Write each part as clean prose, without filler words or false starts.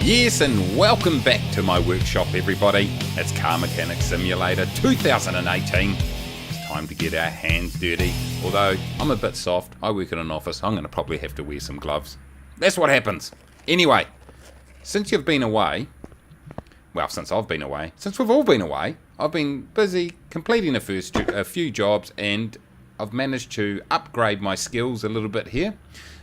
Yes, and welcome back to my workshop, everybody. It's Car Mechanic Simulator 2018. It's time to get our hands dirty. Although I'm a bit soft, I work in an office, I'm going to probably have to wear some gloves. That's what happens. Anyway, since you've been away, well, since I've been away, since we've all been away, I've been busy completing a few jobs, and I've managed to upgrade my skills a little bit here.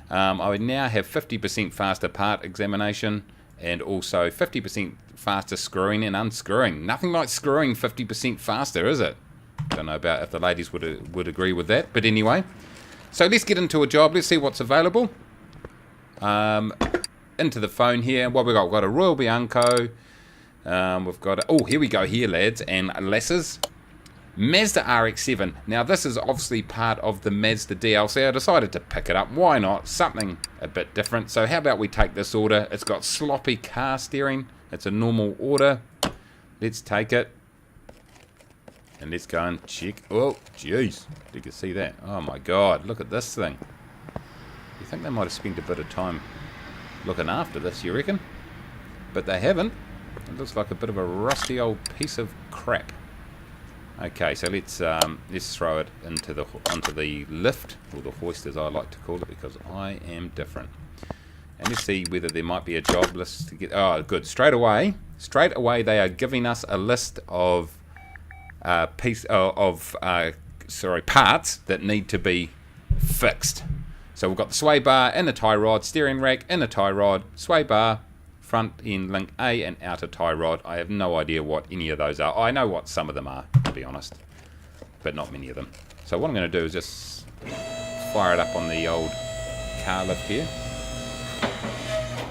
I now have 50% faster part examination and also 50% faster screwing and unscrewing. Nothing like screwing 50% faster, is it? Don't know about if the ladies would agree with that, but anyway. So let's get into a job. Let's see what's available. Into the phone here. What we've got a Royal Bianco. We've got oh, here we go here, lads and lasses. Mazda RX-7. Now this is obviously part of the Mazda DLC. I decided to pick it up. Why not? Something a bit different. So how about we take this order? It's got sloppy car steering. It's a normal order. Let's take it. And let's go and check. Oh, jeez. You can see that. Oh my God. Look at this thing. You think they might have spent a bit of time looking after this, you reckon? But they haven't. It looks like a bit of a rusty old piece of crap. Okay, so let's throw it onto the lift, or the hoist as I like to call it, because I am different. And let's see whether there might be a job list to get. Oh, good. Straight away they are giving us a list of parts that need to be fixed. So we've got the sway bar, inner tie rod, steering rack, inner tie rod, sway bar, front end link A, and outer tie rod. I have no idea what any of those are. I know what some of them are, to be honest, but not many of them. So what I'm going to do is just fire it up on the old car lift here.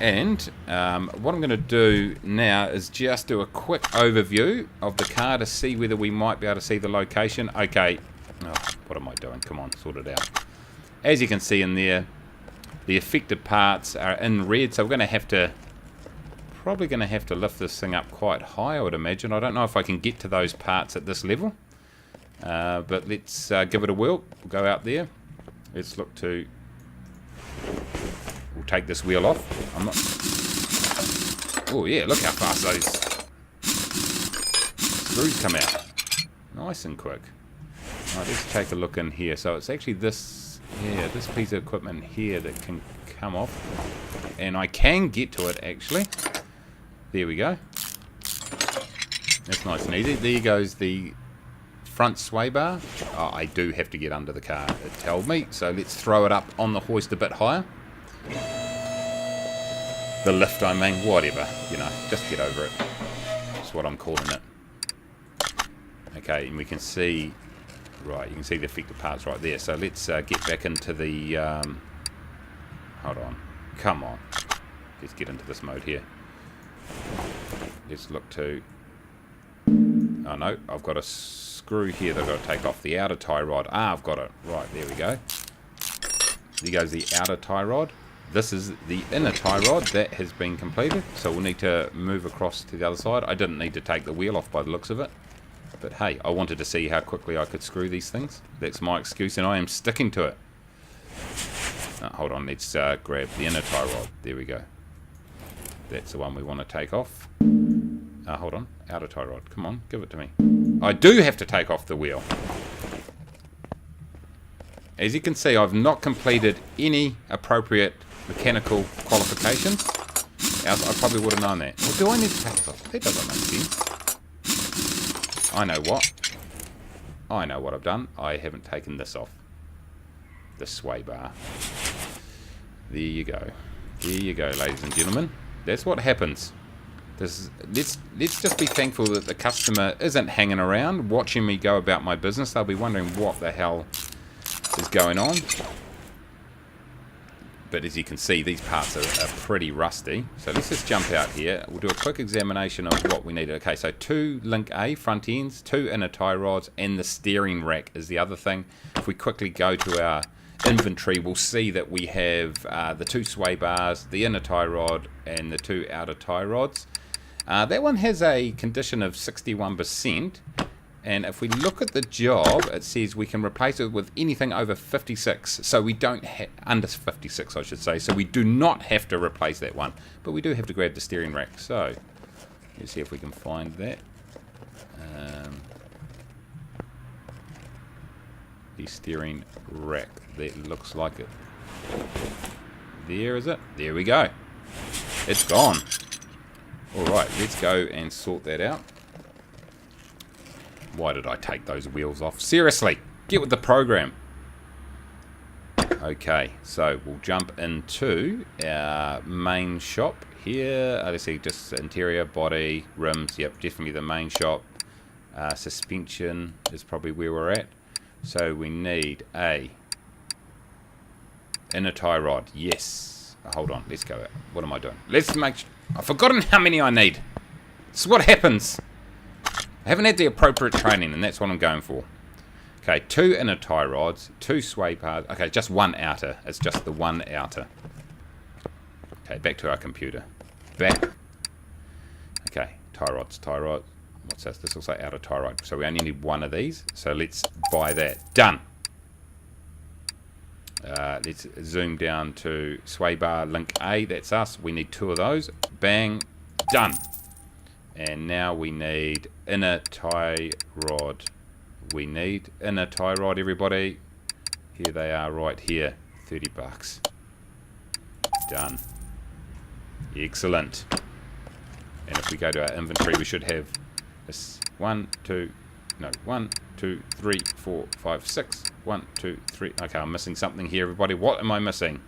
And what I'm going to do now is just do a quick overview of the car to see whether we might be able to see the location. Okay, oh, what am I doing? Come on, sort it out. As you can see in there, the affected parts are in red, so we're going to have to probably going to have to lift this thing up quite high, I would imagine. I don't know if I can get to those parts at this level, but let's give it a whirl. We'll go out there. Let's look to. We'll take this wheel off. I'm not. Oh yeah, look how fast those screws come out. Nice and quick. Right, let's take a look in here. So it's actually this piece of equipment here that can come off, and I can get to it actually. There we go. That's nice and easy. There goes the front sway bar. Oh, I do have to get under the car, it told me. So let's throw it up on the hoist a bit higher. The lift, I mean, whatever. You know, just get over it. That's what I'm calling it. Okay, and we can see, right, you can see the affected parts right there. So let's get back into the, hold on. Come on. Let's get into this mode here. Let's look to. Oh no, I've got a screw here that I've got to take off the outer tie rod. Ah, I've got it. Right, there we go. There goes the outer tie rod. This is the inner tie rod that has been completed. So we'll need to move across to the other side. I didn't need to take the wheel off by the looks of it. But hey, I wanted to see how quickly I could screw these things. That's my excuse, and I am sticking to it. Hold on, let's grab the inner tie rod. There we go. That's the one we want to take off. Hold on, outer tie rod. Come on, give it to me. I do have to take off the wheel. As you can see, I've not completed any appropriate mechanical qualifications. Else I probably would have known that. Well, do I need to take it off? That doesn't make sense. I know what I've done. I haven't taken this off. The sway bar. There you go. There you go, ladies and gentlemen. That's what happens. Let's just be thankful that the customer isn't hanging around watching me go about my business. They'll be wondering what the hell is going on. But as you can see, these parts are pretty rusty. So let's just jump out here. We'll do a quick examination of what we need. Okay, so 2 link A front ends, 2 inner tie rods, and the steering rack is the other thing. If we quickly go to our inventory, we'll see that we have the 2 sway bars, the inner tie rod, and the 2 outer tie rods. That one has a condition of 61%, And if we look at the job, it says we can replace it with anything over 56. So we don't under 56, I should say. So we do not have to replace that one. But we do have to grab the steering rack. So let's see if we can find that. The steering rack. That looks like it. There is it. There we go. It's gone. Alright, let's go and sort that out. Why did I take those wheels off? Seriously, get with the program. Okay, so we'll jump into our main shop here. Let's see, just interior, body, rims. Yep, definitely the main shop. Suspension is probably where we're at. So we need a inner tie rod. Yes. Hold on, let's go. What am I doing? Let's make... I've forgotten how many I need. This is what happens. I haven't had the appropriate training, and that's what I'm going for. Okay, 2 inner tie rods, 2 sway bars. Okay, just 1 outer. It's just the 1 outer. Okay, back to our computer. Back. Okay, tie rods, tie rod. What's this? This looks like outer tie rod. So we only need 1 of these. So let's buy that. Done. Let's zoom down to sway bar link A. That's us. We need 2 of those. Bang. Done. And now we need inner tie rod. We need inner tie rod, everybody. Here they are right here. 30 bucks. Done. Excellent. And if we go to our inventory, we should have this 1, 2, 3, 4, 5, 6. 1, 2, 3. Okay, I'm missing something here, everybody. What am I missing?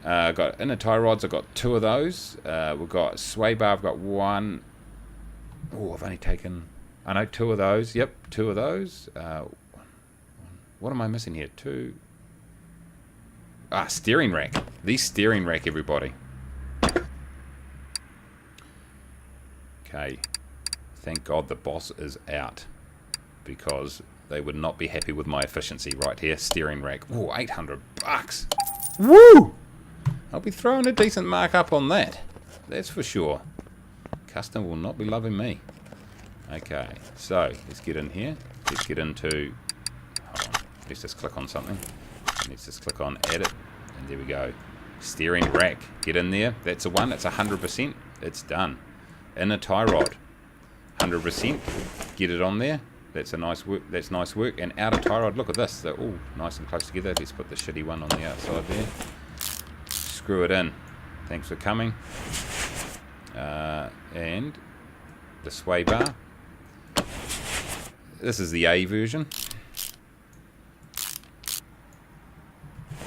I've got inner tie rods. I've got 2 of those. We've got sway bar. I've got 1. Oh, I've only taken... I know 2 of those. Yep, 2 of those. What am I missing here? 2. Steering rack. The steering rack, everybody. Okay. Thank God the boss is out, because they would not be happy with my efficiency right here. Steering rack. Oh, 800 bucks. Woo! I'll be throwing a decent markup on that. That's for sure. Customer will not be loving me. Okay, so let's get in here. Let's get into... Hold on. Let's just click on something. Let's just click on edit. And there we go. Steering rack. Get in there. That's a 1. It's 100%. It's done. Inner tie rod. 100%. Get it on there. That's a nice work. That's nice work. And outer tie rod. Look at this. They're all nice and close together. Let's put the shitty one on the outside there. Screw it in. Thanks for coming. And the sway bar. This is the A version.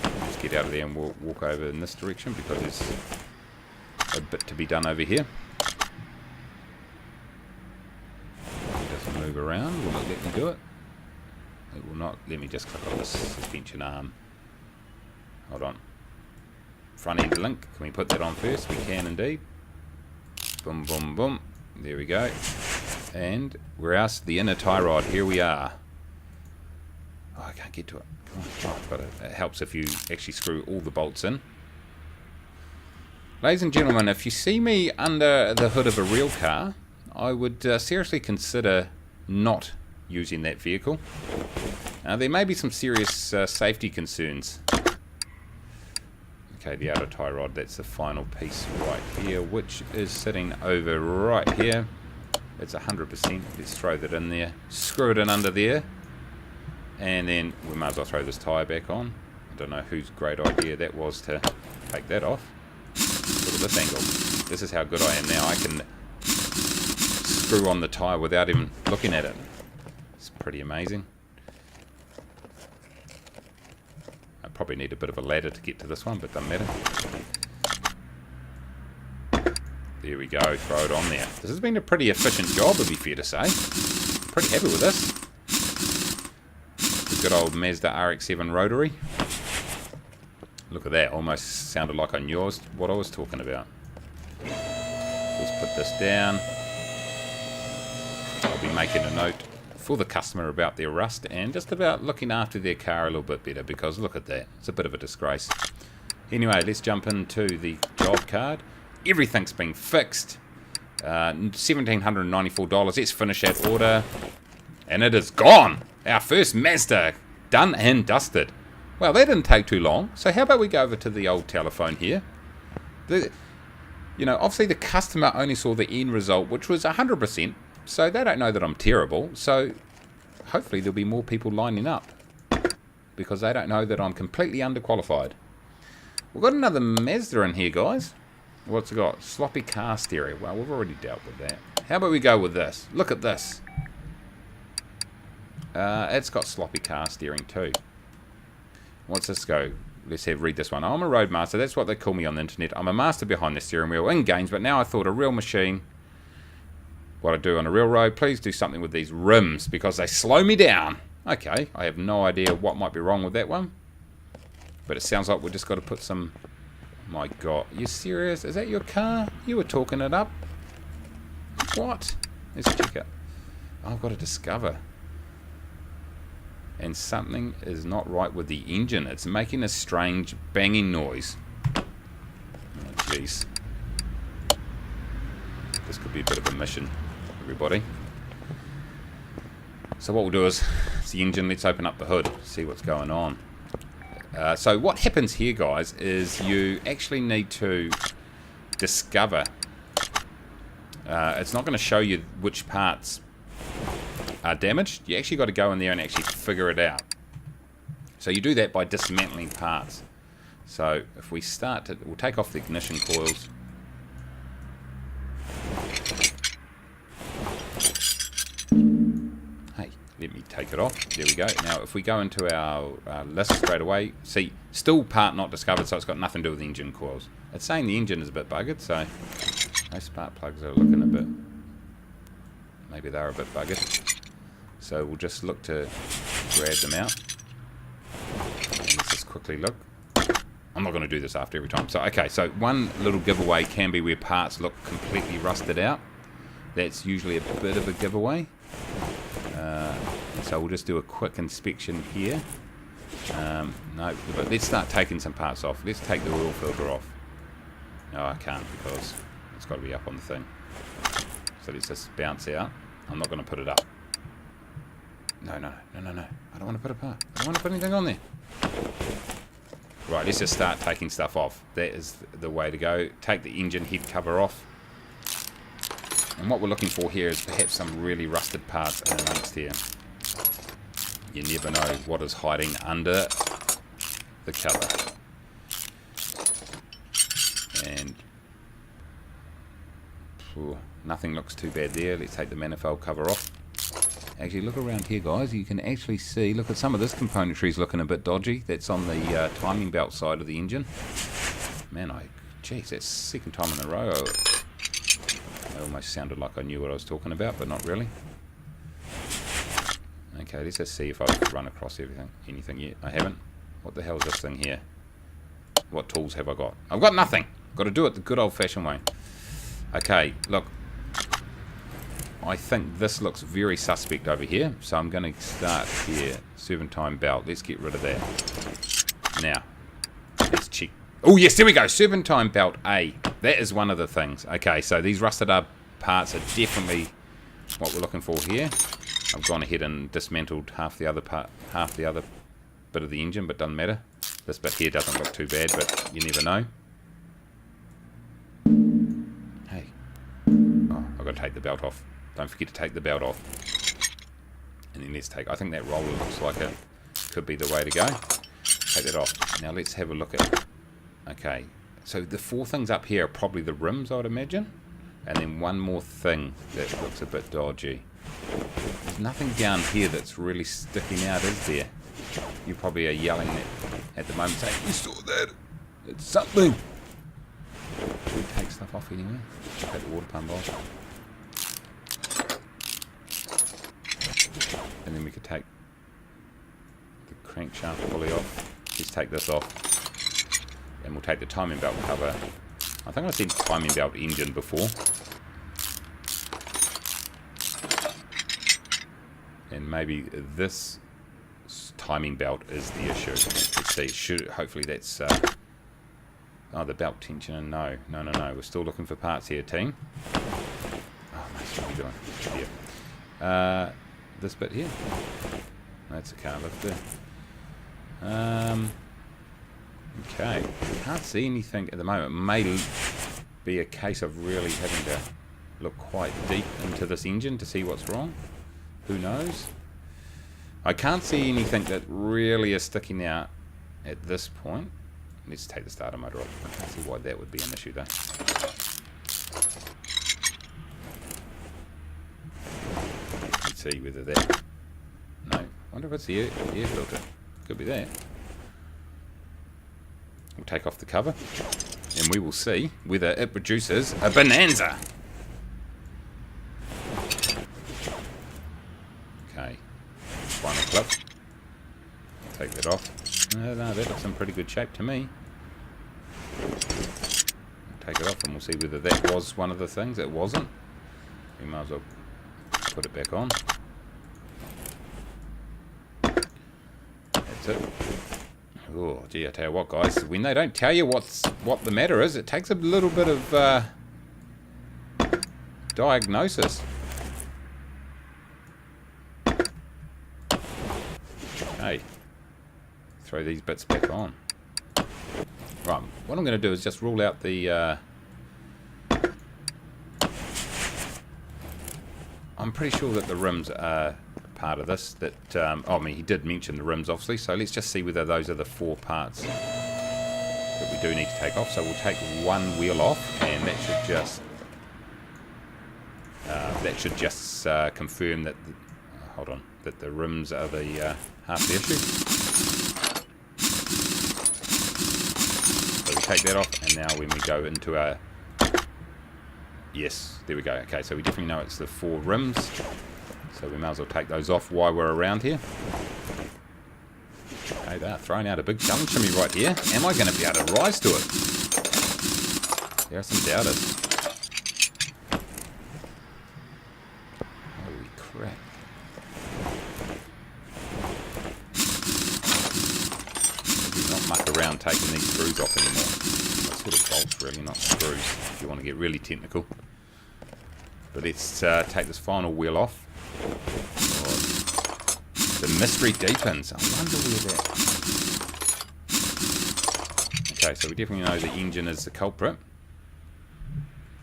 Let's get out of there and we'll walk over in this direction, because there's a bit to be done over here. Just move around. Will it let me do it? It will not. Let me just click on this suspension arm. Hold on. Front end link. Can we put that on first? We can indeed. Boom, boom, boom. There we go. And we're asked the inner tie rod. Here we are. Oh, I can't get to it. Come on. Oh, but it helps if you actually screw all the bolts in. Ladies and gentlemen, if you see me under the hood of a real car, I would seriously consider not using that vehicle. There may be some serious safety concerns. Okay, the outer tie rod, that's the final piece right here, which is sitting over right here. It's 100%. Let's throw that in there. Screw it in under there. And then we might as well throw this tyre back on. I don't know whose great idea that was to take that off. Look at this angle. This is how good I am now. I can screw on the tyre without even looking at it. It's pretty amazing. I probably need a bit of a ladder to get to this one, but doesn't matter. There we go, throw it on there. This has been a pretty efficient job, would be fair to say. Pretty happy with this. The good old Mazda RX-7 rotary. Look at that, almost sounded like I knew what I was talking about. Let's put this down. I'll be making a note for the customer about their rust and just about looking after their car a little bit better, because look at that. It's a bit of a disgrace. Anyway, let's jump into the job card. Everything's been fixed. $1,794. Let's finish that order. And it is gone. Our first Mazda done and dusted. Well, that didn't take too long. So how about we go over to the old telephone here. You know, obviously the customer only saw the end result, which was 100%. So they don't know that I'm terrible. So hopefully there'll be more people lining up, because they don't know that I'm completely underqualified. We've got another Mazda in here, guys. What's it got? Sloppy car stereo. Well, we've already dealt with that. How about we go with this? Look at this. It's got sloppy car steering too. What's this go? Let's read this one. I'm a road master. That's what they call me on the internet. I'm a master behind the steering wheel in games, but now I thought a real machine, what I do on a real road, please do something with these rims because they slow me down. Okay, I have no idea what might be wrong with that one. But it sounds like we've just got to put some... My God, are you serious? Is that your car? You were talking it up. What? Let's check it. Oh, I've got to discover. And something is not right with the engine. It's making a strange banging noise. Oh, jeez. This could be a bit of a mission, everybody. So what we'll do is, it's the engine, let's open up the hood, see what's going on. So what happens here, guys, is you actually need to discover. It's not going to show you which parts are damaged. You actually got to go in there and actually figure it out. So you do that by dismantling parts. So if we start to, we'll take off the ignition coils. Let me take it off. There we go. Now, if we go into our list straight away, see, still part not discovered, so it's got nothing to do with the engine coils. It's saying the engine is a bit buggered, so those spark plugs are looking a bit, maybe they're a bit buggered. So we'll just look to grab them out. And let's just quickly look. I'm not going to do this after every time. So, okay, so one little giveaway can be where parts look completely rusted out. That's usually a bit of a giveaway. So we'll just do a quick inspection here. No, but let's start taking some parts off. Let's take the oil filter off. No, I can't because it's got to be up on the thing. So let's just bounce out. I'm not going to put it up. No. I don't want to put a part. I don't want to put anything on there. Right, let's just start taking stuff off. That is the way to go. Take the engine head cover off. And what we're looking for here is perhaps some really rusted parts in amongst here. You never know what is hiding under the cover. And nothing looks too bad there. Let's take the manifold cover off. Actually, look around here, guys. You can actually see, look at some of this componentry is looking a bit dodgy. That's on the timing belt side of the engine. Man, geez, that's the second time in a row. It almost sounded like I knew what I was talking about, but not really. Okay, let's just see if I've run across anything yet. I haven't. What the hell is this thing here? What tools have I got? I've got nothing. Got to do it the good old-fashioned way. Okay, look. I think this looks very suspect over here, so I'm going to start here. Serpentine belt. Let's get rid of that. Now, let's check. Oh, yes, there we go. Serpentine belt A. That is one of the things. Okay, so these rusted up parts are definitely what we're looking for here. I've gone ahead and dismantled half the other bit of the engine, but doesn't matter. This bit here doesn't look too bad, but you never know. Hey. Oh, I've got to take the belt off. Don't forget to take the belt off. And then let's take, I think that roller looks like it could be the way to go. Take that off. Now let's have a look at, okay. So the four things up here are probably the rims, I would imagine. And then one more thing that looks a bit dodgy. There's nothing down here that's really sticking out, is there? You probably are yelling at the moment saying, you saw that? It's something. Should we take stuff off anyway? Take the water pump off. And then we could take the crankshaft pulley off. Let's take this off. And we'll take the timing belt cover. I think I said timing belt engine before. And maybe this timing belt is the issue. Let's see. Hopefully that's... oh, the belt tensioner. No. We're still looking for parts here, team. What are we doing? Here. This bit here. That's a car lifter. Okay. Can't see anything at the moment. May be a case of really having to look quite deep into this engine to see what's wrong. Who knows? I can't see anything that really is sticking out at this point. Let's take the starter motor off. I can't see why that would be an issue though. Let's see whether that... No. I wonder if it's the air filter. Could be that. We'll take off the cover and we will see whether it produces a bonanza. Okay. Final clip. Take that off. No, that looks in pretty good shape to me. Take it off and we'll see whether that was one of the things. It wasn't. We might as well put it back on. That's it. Oh, gee, I tell you what, guys. When they don't tell you what the matter is, it takes a little bit of diagnosis. Okay. Throw these bits back on. Right, what I'm going to do is just rule out the... I'm pretty sure that the rims are part of this. That I mean, he did mention the rims, obviously, so let's just see whether those are the 4 parts that we do need to take off. So we'll take one wheel off, and that should just confirm that... hold on, that the rims are the half the issue. So we take that off, and now when we go into our... Yes, there we go. Okay, so we definitely know it's the 4 rims. So we might as well take those off while we're around here. Okay, they're throwing out a big challenge to me right here. Am I going to be able to rise to it? There are some doubters. Holy crap. Maybe not muck around taking these screws off anymore. That's sort of bolts really, not screws, if you want to get really technical. But let's take this final wheel off. Oh, the mystery deepens. I wonder where that... Okay, so we definitely know the engine is the culprit.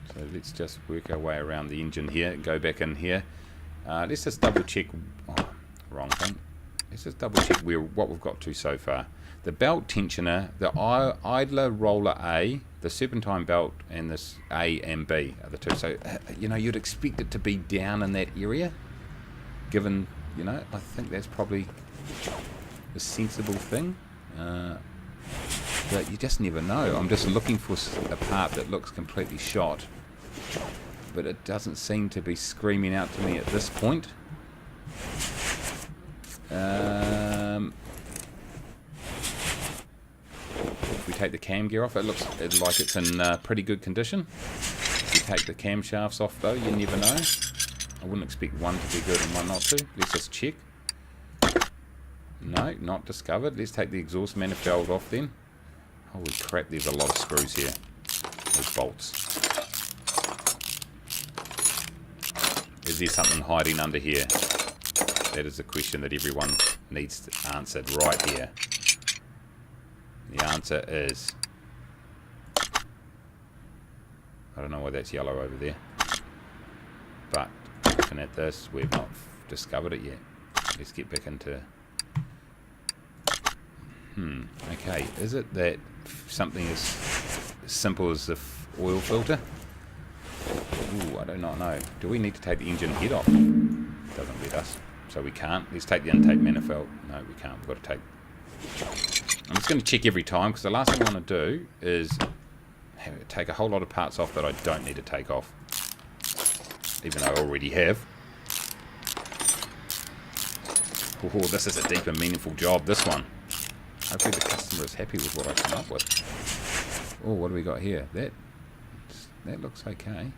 So let's just work our way around the engine here. Go back in here. Let's just double check... Oh, wrong thing. Let's just double check what we've got to so far. The belt tensioner, the idler roller A, the serpentine belt, and this A and B are the two. So, you know, you'd expect it to be down in that area, given, you know, I think that's probably a sensible thing. But you just never know. I'm just looking for a part that looks completely shot, but it doesn't seem to be screaming out to me at this point. If we take the cam gear off, it looks like it's in pretty good condition. If you take the camshafts off though, you never know. I wouldn't expect one to be good and one not to. Let's just check. No, not discovered. Let's take the exhaust manifold off then. Holy crap, there's a lot of screws here. There's bolts. Is there something hiding under here? That is the question that everyone needs answered right here. The answer is... I don't know why that's yellow over there. But looking at this, we've not discovered it yet. Let's get back into... Okay, is it that something as simple as the oil filter? Ooh, I do not know. Do we need to take the engine head off? Doesn't let us. So we can't. Let's take the intake manifold. No, we can't. We've got to take... I'm just going to check every time, because the last thing I want to do is take a whole lot of parts off that I don't need to take off. Even though I already have. Oh, this is a deep and meaningful job, this one. Hopefully the customer is happy with what I come up with. Oh, what do we got here? That looks okay.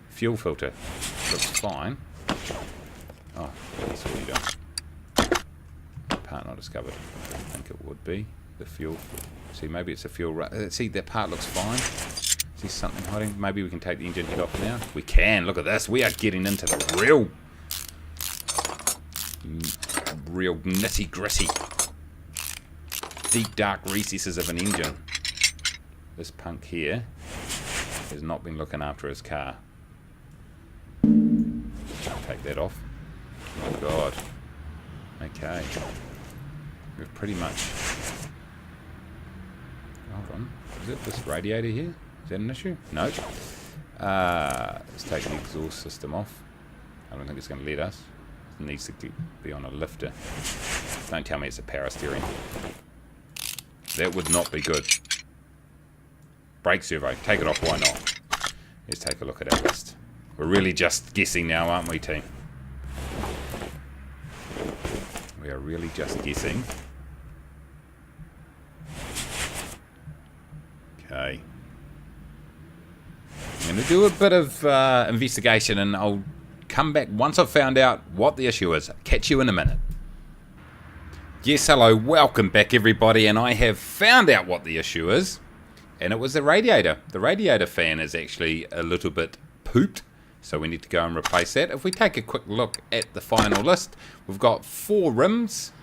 Fuel filter looks fine. Oh, that's what we got. Part not discovered. I don't think it would be. The fuel. See, maybe it's a fuel... See, that part looks fine. Is there something hiding? Maybe we can take the engine head off now. We can. Look at this. We are getting into the real nitty gritty, deep dark recesses of an engine. This punk here has not been looking after his car. Take that off. Oh my god. Okay. We've pretty much... Hold on. Is it this radiator here? Is that an issue? No. Let's take the exhaust system off. I don't think it's going to let us. It needs to be on a lifter. Don't tell me it's a power steering. That would not be good. Brake servo. Take it off. Why not? Let's take a look at our list. We're really just guessing now, aren't we, team? We are really just guessing. Okay. I'm going to do a bit of investigation, and I'll come back once I've found out what the issue is. Catch you in a minute. Yes, hello, welcome back everybody, and I have found out what the issue is, and it was the radiator. The radiator fan is actually a little bit pooped, so we need to go and replace that. If we take a quick look at the final list, we've got 4 rims,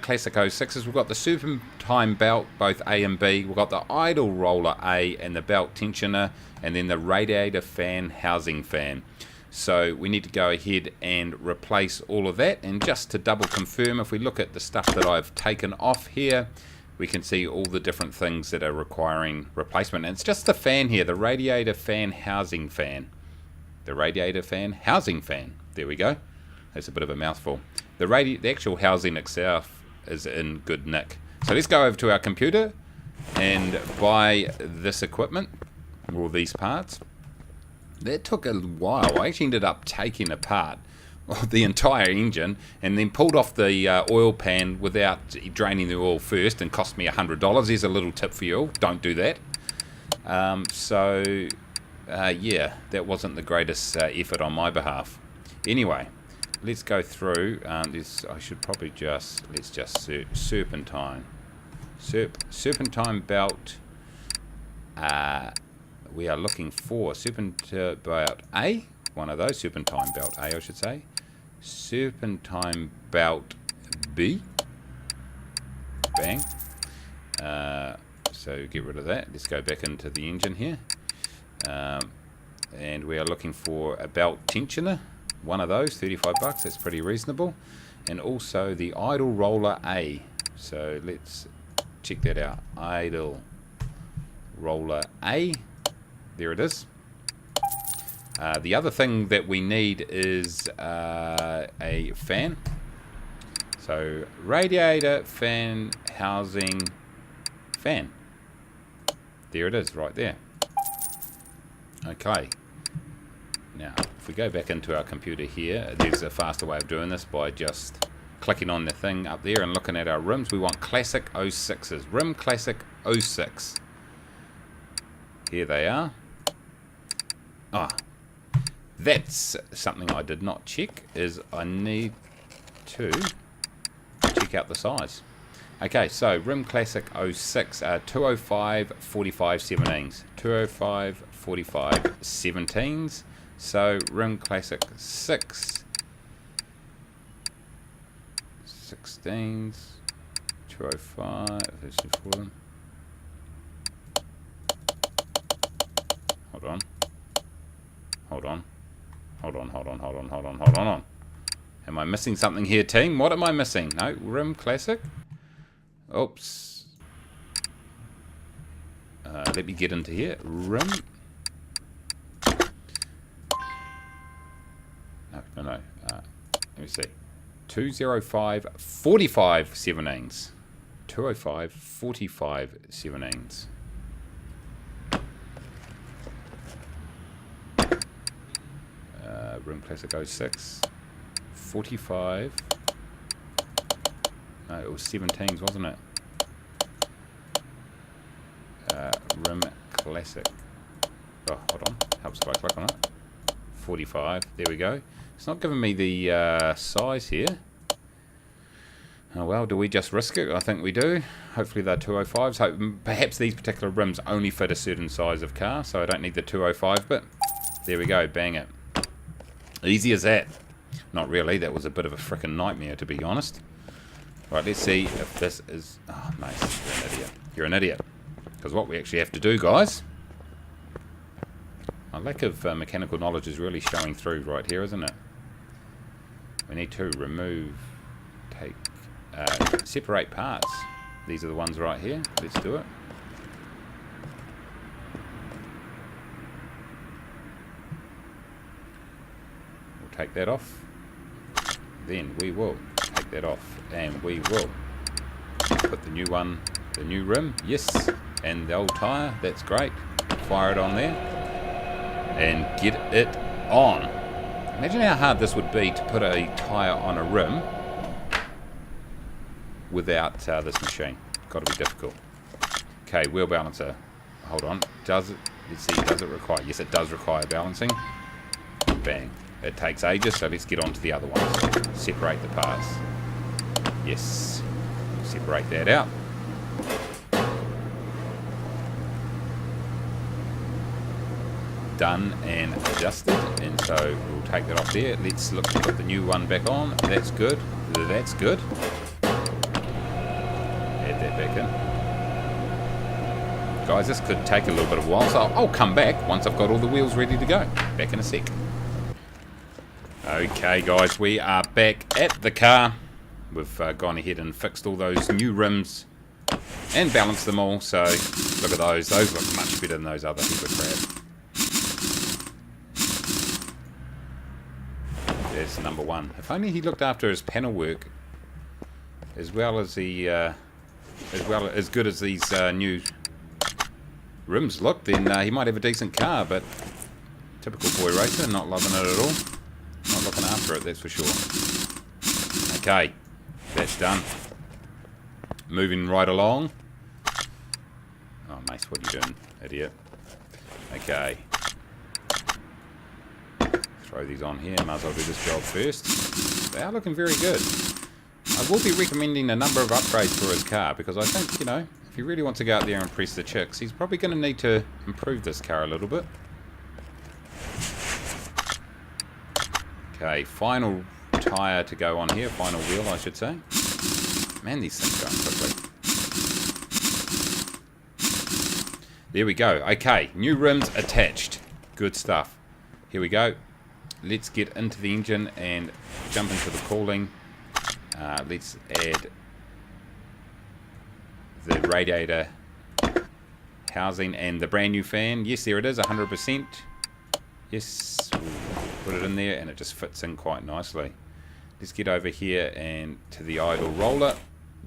classic 06s. We've got the serpentine belt, both A and B. We've got the idle roller A and the belt tensioner, and then the radiator fan housing fan. So we need to go ahead and replace all of that. And just to double confirm, if we look at the stuff that I've taken off here, we can see all the different things that are requiring replacement. And it's just the fan here, the radiator fan housing fan. The radiator fan housing fan. There we go. That's a bit of a mouthful. The actual housing itself is in good nick. So let's go over to our computer and buy this equipment, all these parts. That took a while. I actually ended up taking apart the entire engine and then pulled off the oil pan without draining the oil first, and cost me $100. Here's a little tip for you all. Don't do that. Yeah, that wasn't the greatest effort on my behalf. Anyway, let's go through. I should probably let's just serpentine. Serpentine belt. We are looking for serpentine belt A. One of those. Serpentine belt A, I should say. Serpentine belt B. Bang. So get rid of that. Let's go back into the engine here. And we are looking for a belt tensioner. One of those, $35. That's pretty reasonable. And also the idle roller A. So let's check that out. Idle roller A. There it is. The other thing that we need is a fan. So radiator fan housing fan. There it is, right there. Okay. Now, if we go back into our computer here, there's a faster way of doing this by just clicking on the thing up there and looking at our rims. We want classic 06s. Rim classic 06. Here they are. That's something I did not check, is I need to check out the size. Okay, so Rim Classic 06 are 205 45 17s. 205 45 17s. So Rim Classic 6 16s. 205. Let's do 4 of them. Hold on. Am I missing something here, team? What am I missing? No, Rim Classic. Oops. Let me get into here. Rim. No. Let me see. 205 45 17s. 205 45 17s. Rim Classic 06 45. No, it was 17s, wasn't it? Rim Classic. Oh, hold on. Helps if I click on it. 45. There we go. It's not giving me the size here. Oh well, do we just risk it? I think we do. Hopefully they're 205s. Hope, perhaps these particular rims only fit a certain size of car, so I don't need the 205, but there we go, bang it. Easy as that. Not really, that was a bit of a frickin' nightmare, to be honest. Right, let's see if this is... Oh, mate, you're an idiot. You're an idiot. Because what we actually have to do, guys... My lack of mechanical knowledge is really showing through right here, isn't it? We need to remove... separate parts. These are the ones right here. Let's do it. We'll take that off. Then we will take that off, and we will put the new one, the new rim, yes, and the old tyre. That's great. Fire it on there and get it on. Imagine how hard this would be to put a tyre on a rim without this machine. Got to be difficult. Okay, wheel balancer. Hold on. Does it? Let's see. Does it require? Yes, it does require balancing. Bang. It takes ages, so let's get on to the other ones. Separate the parts. Yes. Separate that out. Done and adjusted, and so we'll take that off there. Let's look to put the new one back on. That's good. That's good. Add that back in. Guys, this could take a little bit of a while, so I'll come back once I've got all the wheels ready to go. Back in a sec. Okay, guys, we are back at the car. We've gone ahead and fixed all those new rims and balanced them all. So look at those. Those look much better than those other heap of crap. There's number one. If only he looked after his panel work as well as he, as good as these new rims look, then he might have a decent car. But typical boy racer, not loving it at all. Not looking after it, that's for sure. Okay, that's done. Moving right along. Oh, Mace, what are you doing, idiot? Okay. Throw these on here. Might as well do this job first. They are looking very good. I will be recommending a number of upgrades for his car because I think, you know, if he really wants to go out there and impress the chicks, he's probably going to need to improve this car a little bit. Okay, final tyre to go on here. Final wheel, I should say. Man, these things go quickly. There we go. Okay, new rims attached. Good stuff. Here we go. Let's get into the engine and jump into the cooling. Let's add the radiator housing and the brand new fan. Yes, there it is, 100%. Yes, put it in there and it just fits in quite nicely. Let's get over here and to the idle roller.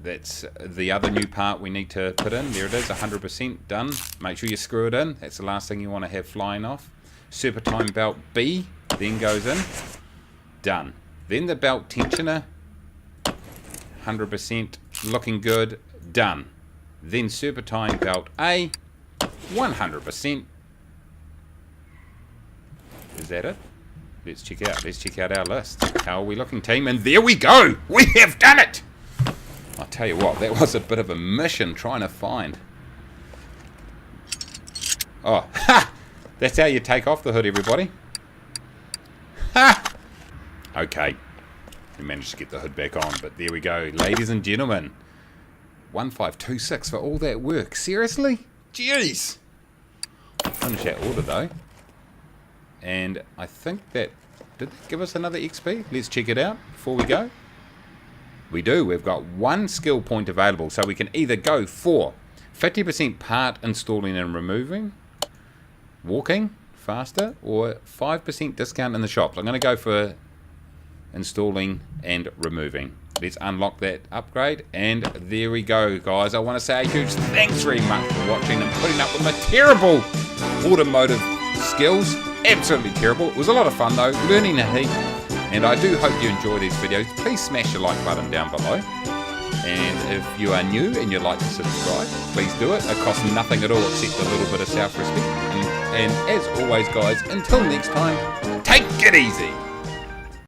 That's the other new part we need to put in. There it is, 100% done. Make sure you screw it in. That's the last thing you want to have flying off. Serpentine belt B then goes in. Done. Then the belt tensioner, 100%, looking good. Done. Then serpentine belt A, 100%. Is that it? Let's check out. Let's check out our list. How are we looking, team? And there we go. We have done it. I'll tell you what, that was a bit of a mission trying to find. Oh, ha! That's how you take off the hood, everybody. Ha! Okay. We managed to get the hood back on, but there we go. Ladies and gentlemen, 1526 for all that work. Seriously? Jeez. Finish that order, though. And I think that... Did that give us another XP? Let's check it out before we go. We do. We've got one skill point available, so we can either go for 50% part installing and removing, walking faster, or 5% discount in the shops. I'm going to go for installing and removing. Let's unlock that upgrade, and there we go, guys. I want to say a huge thanks very much for watching and putting up with my terrible automotive skills. Absolutely terrible. It was a lot of fun though, learning a heap, and I do hope you enjoy these videos. Please smash the like button down below, and if you are new and you'd like to subscribe, please do it. It costs nothing at all except a little bit of self-respect, and as always, guys, until next time, take it easy.